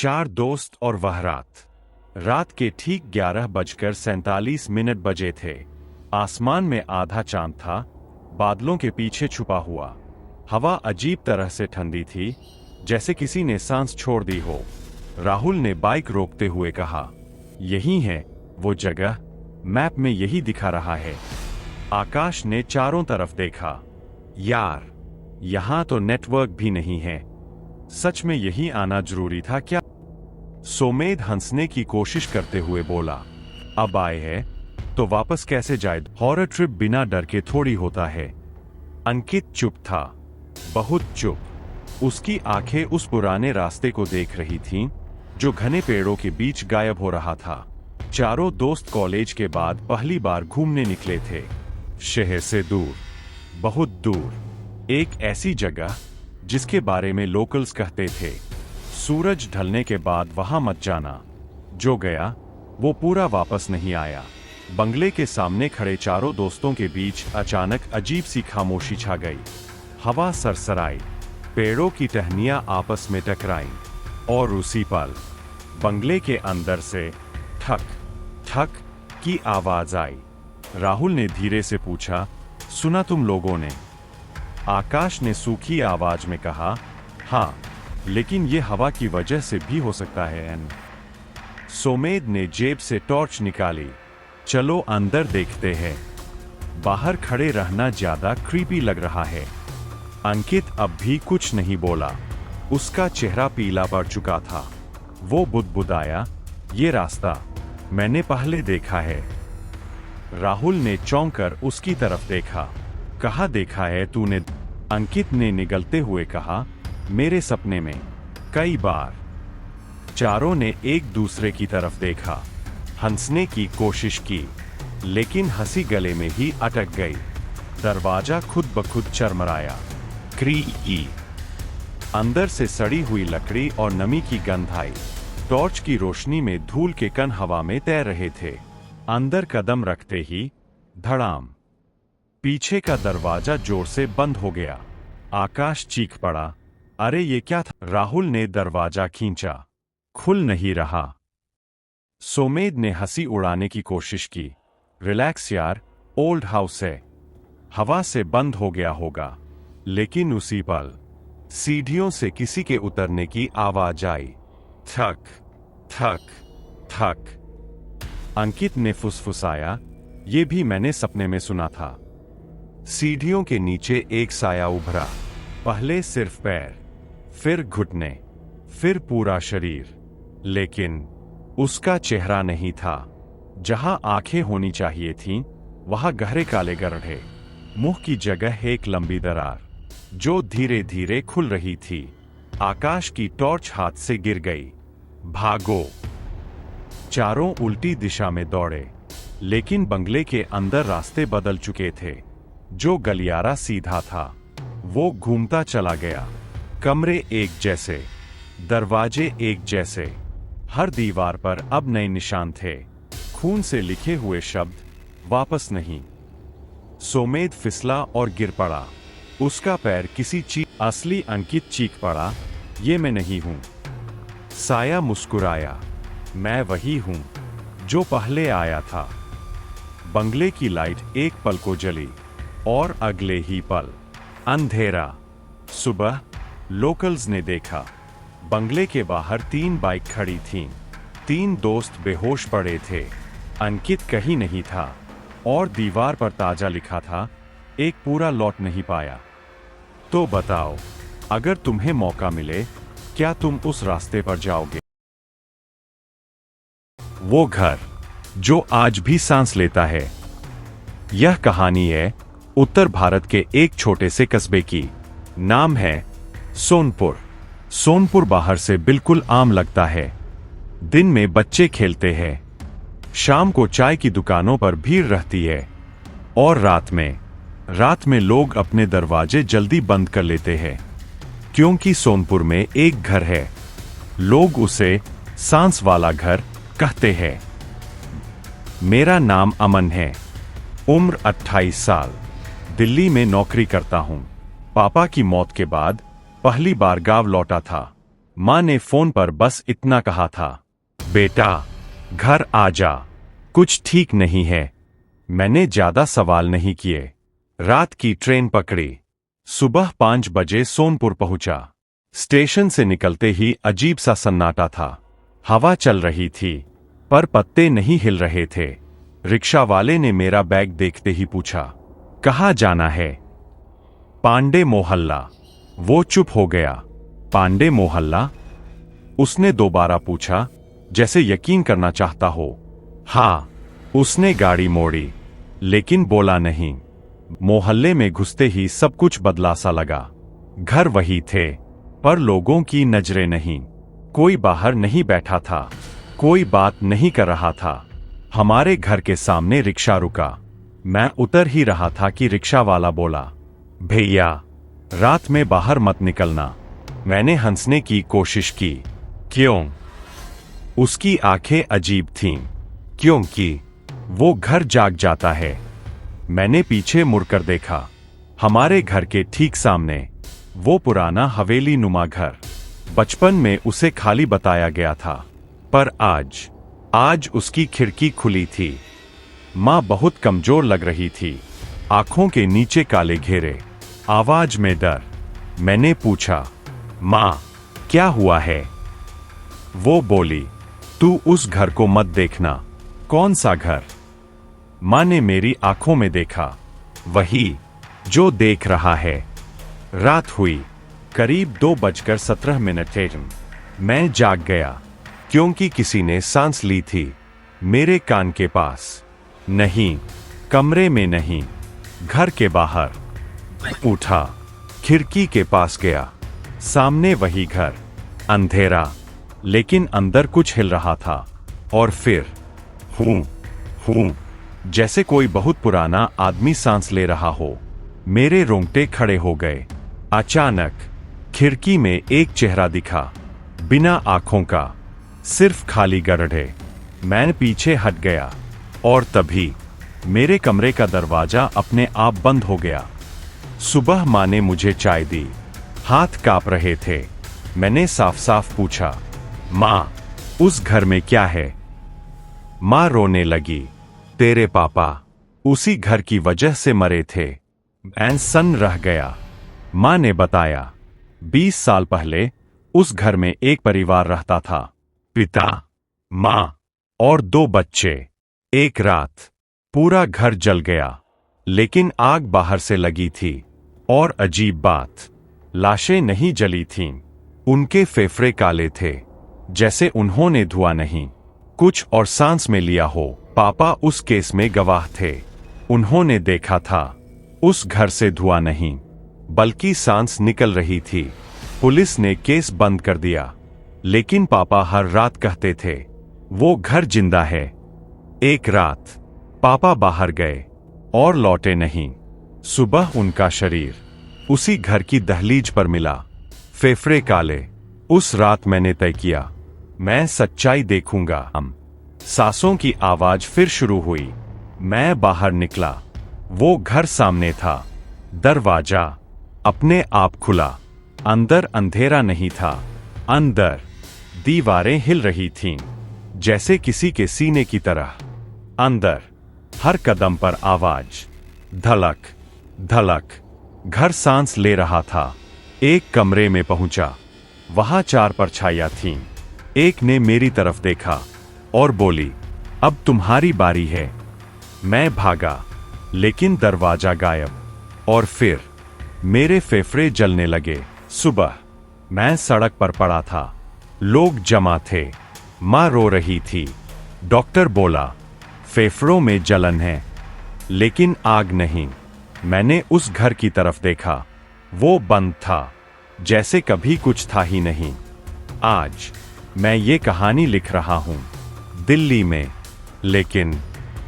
चार दोस्त और वह रात। रात के ठीक 11:47 बजे थे। आसमान में आधा चांद था, बादलों के पीछे छुपा हुआ। हवा अजीब तरह से ठंडी थी, जैसे किसी ने सांस छोड़ दी हो। राहुल ने बाइक रोकते हुए कहा, यही है वो जगह, मैप में यही दिखा रहा है। आकाश ने चारों तरफ देखा। यार, यहां तो नेटवर्क भी नहीं है। सच में यही आना जरूरी था क्या? सोमेद हंसने की कोशिश करते हुए बोला, अब आए हैं तो वापस कैसे जाए? हॉरर ट्रिप बिना डर के थोड़ी होता है। अंकित चुप था, बहुत चुप। उसकी आंखें उस पुराने रास्ते को देख रही थीं, जो घने पेड़ों के बीच गायब हो रहा था। चारों दोस्त कॉलेज के बाद पहली बार घूमने निकले थे, शहर से दूर, बहुत दूर। एक ऐसी जगह जिसके बारे में लोकल्स कहते थे, सूरज ढलने के बाद वहां मत जाना। जो गया वो पूरा वापस नहीं आया। बंगले के सामने खड़े चारों दोस्तों के बीच अचानक अजीब सी खामोशी छा गई। हवा सरसराई, पेड़ों की टहनियां आपस में टकराईं, और उसी पल बंगले के अंदर से ठक ठक की आवाज आई। राहुल ने धीरे से पूछा, सुना तुम लोगों ने? आकाश ने सूखी आवाज में कहा, हाँ, लेकिन ये हवा की वजह से भी हो सकता है। सोमेद ने जेब से टॉर्च निकाली। चलो अंदर देखते हैं। बाहर खड़े रहना ज्यादा क्रीपी लग रहा है। अंकित अब भी कुछ नहीं बोला। उसका चेहरा पीला पड़ चुका था। वो बुदबुदाया, ये रास्ता मैंने पहले देखा है। राहुल ने चौंक कर उसकी तरफ देखा। कहाँ देखा है तूने? अंकित ने निगलते हुए कहा, मेरे सपने में, कई बार। चारों ने एक दूसरे की तरफ देखा, हंसने की कोशिश की, लेकिन हंसी गले में ही अटक गई। दरवाजा खुद ब खुद चरमराया। क्री। अंदर से सड़ी हुई लकड़ी और नमी की गंध आई। टॉर्च की रोशनी में धूल के कण हवा में तैर रहे थे। अंदर कदम रखते ही धड़ाम, पीछे का दरवाजा जोर से बंद हो गया। आकाश चीख पड़ा, अरे ये क्या था? राहुल ने दरवाजा खींचा, खुल नहीं रहा। सोमेद ने हंसी उड़ाने की कोशिश की, रिलैक्स यार, ओल्ड हाउस है, हवा से बंद हो गया होगा। लेकिन उसी पल सीढ़ियों से किसी के उतरने की आवाज आई, थक थक थक। अंकित ने फुसफुसाया, ये भी मैंने सपने में सुना था। सीढ़ियों के नीचे एक साया उभरा, पहले सिर्फ पैर, फिर घुटने, फिर पूरा शरीर। लेकिन उसका चेहरा नहीं था। जहां आंखें होनी चाहिए थीं, वहां गहरे काले गड्ढे। मुंह की जगह एक लंबी दरार, जो धीरे धीरे खुल रही थी। आकाश की टॉर्च हाथ से गिर गई। भागो! चारों उल्टी दिशा में दौड़े, लेकिन बंगले के अंदर रास्ते बदल चुके थे। जो गलियारा सीधा था, वो घूमता चला गया। कमरे एक जैसे, दरवाजे एक जैसे, हर दीवार पर अब नए निशान थे, खून से लिखे हुए शब्द, वापस नहीं। सोमेद फिसला और गिर पड़ा। उसका पैर किसी चीज। असली अंकित चीख पड़ा, ये मैं नहीं हूं। साया मुस्कुराया, मैं वही हूं जो पहले आया था। बंगले की लाइट एक पल को जली, और अगले ही पल अंधेरा। सुबह लोकल्स ने देखा, बंगले के बाहर 3 बाइक खड़ी थीं। 3 दोस्त बेहोश पड़े थे। अंकित कहीं नहीं था, और दीवार पर ताजा लिखा था, एक पूरा लौट नहीं पाया। तो बताओ, अगर तुम्हें मौका मिले, क्या तुम उस रास्ते पर जाओगे? वो घर जो आज भी सांस लेता है। यह कहानी है उत्तर भारत के एक छोटे से कस्बे की। नाम है सोनपुर। सोनपुर बाहर से बिल्कुल आम लगता है। दिन में बच्चे खेलते हैं, शाम को चाय की दुकानों पर भीड़ रहती है, और रात में लोग अपने दरवाजे जल्दी बंद कर लेते हैं, क्योंकि सोनपुर में एक घर है। लोग उसे सांस वाला घर कहते हैं। मेरा नाम अमन है, उम्र 28 साल, दिल्ली में नौकरी करता हूं। पापा की मौत के बाद पहली बार गांव लौटा था। माँ ने फोन पर बस इतना कहा था, बेटा घर आ जा, कुछ ठीक नहीं है। मैंने ज्यादा सवाल नहीं किए। रात की ट्रेन पकड़ी। सुबह 5 बजे सोनपुर पहुंचा। स्टेशन से निकलते ही अजीब सा सन्नाटा था। हवा चल रही थी पर पत्ते नहीं हिल रहे थे। रिक्शा वाले ने मेरा बैग देखते ही पूछा, कहाँ जाना है? पांडे मोहल्ला। वो चुप हो गया। पांडे मोहल्ला? उसने दोबारा पूछा, जैसे यकीन करना चाहता हो। हाँ। उसने गाड़ी मोड़ी लेकिन बोला नहीं। मोहल्ले में घुसते ही सब कुछ बदला सा लगा। घर वही थे पर लोगों की नजरें नहीं। कोई बाहर नहीं बैठा था, कोई बात नहीं कर रहा था। हमारे घर के सामने रिक्शा रुका। मैं उतर ही रहा था कि रिक्शा वाला बोला, भैया रात में बाहर मत निकलना। मैंने हंसने की कोशिश की। क्यों? उसकी आंखें अजीब थीं। क्योंकि वो घर जाग जाता है। मैंने पीछे मुड़कर देखा। हमारे घर के ठीक सामने वो पुराना हवेली नुमा घर। बचपन में उसे खाली बताया गया था पर आज उसकी खिड़की खुली थी। माँ बहुत कमजोर लग रही थी, आंखों के नीचे काले घेरे, आवाज में डर। मैंने पूछा, माँ क्या हुआ है? वो बोली, तू उस घर को मत देखना। कौन सा घर? माँ ने मेरी आंखों में देखा, वही जो देख रहा है। रात हुई, करीब 2:17 मैं जाग गया क्योंकि किसी ने सांस ली थी मेरे कान के पास। नहीं, कमरे में नहीं, घर के बाहर। उठा, खिड़की के पास गया। सामने वही घर, अंधेरा लेकिन अंदर कुछ हिल रहा था। और फिर हूं जैसे कोई बहुत पुराना आदमी सांस ले रहा हो। मेरे रोंगटे खड़े हो गए। अचानक खिड़की में एक चेहरा दिखा, बिना आंखों का, सिर्फ खाली गड्ढे। मैं पीछे हट गया और तभी मेरे कमरे का दरवाजा अपने आप बंद हो गया। सुबह माँ ने मुझे चाय दी। हाथ कांप रहे थे। मैंने साफ साफ पूछा, माँ उस घर में क्या है? माँ रोने लगी, तेरे पापा उसी घर की वजह से मरे थे। मैं सन्न रह गया। माँ ने बताया, 20 साल पहले उस घर में एक परिवार रहता था, पिता, माँ और 2 बच्चे। एक रात पूरा घर जल गया लेकिन आग बाहर से लगी थी। और अजीब बात, लाशें नहीं जली थीं। उनके फेफड़े काले थे, जैसे उन्होंने धुआं नहीं कुछ और सांस में लिया हो। पापा उस केस में गवाह थे। उन्होंने देखा था उस घर से धुआं नहीं बल्कि सांस निकल रही थी। पुलिस ने केस बंद कर दिया लेकिन पापा हर रात कहते थे, वो घर जिंदा है। एक रात पापा बाहर गए और लौटे नहीं। सुबह उनका शरीर उसी घर की दहलीज पर मिला, फेफड़े काले। उस रात मैंने तय किया, मैं सच्चाई देखूंगा। सांसों की आवाज फिर शुरू हुई। मैं बाहर निकला। वो घर सामने था। दरवाजा अपने आप खुला। अंदर अंधेरा नहीं था। अंदर दीवारें हिल रही थीं, जैसे किसी के सीने की तरह। अंदर हर कदम पर आवाज, धड़क धड़क। घर सांस ले रहा था। एक कमरे में पहुंचा। वहां 4 परछाइयां थीं। एक ने मेरी तरफ देखा और बोली, अब तुम्हारी बारी है। मैं भागा लेकिन दरवाजा गायब। और फिर मेरे फेफड़े जलने लगे। सुबह मैं सड़क पर पड़ा था। लोग जमा थे। माँ रो रही थी। डॉक्टर बोला, फेफड़ों में जलन है लेकिन आग नहीं। मैंने उस घर की तरफ देखा। वो बंद था, जैसे कभी कुछ था ही नहीं। आज मैं ये कहानी लिख रहा हूं दिल्ली में, लेकिन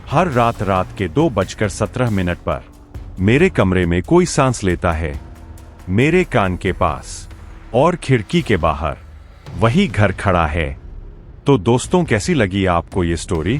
हर रात के 2:17 पर मेरे कमरे में कोई सांस लेता है, मेरे कान के पास। और खिड़की के बाहर वही घर खड़ा है। तो दोस्तों, कैसी लगी आपको ये स्टोरी?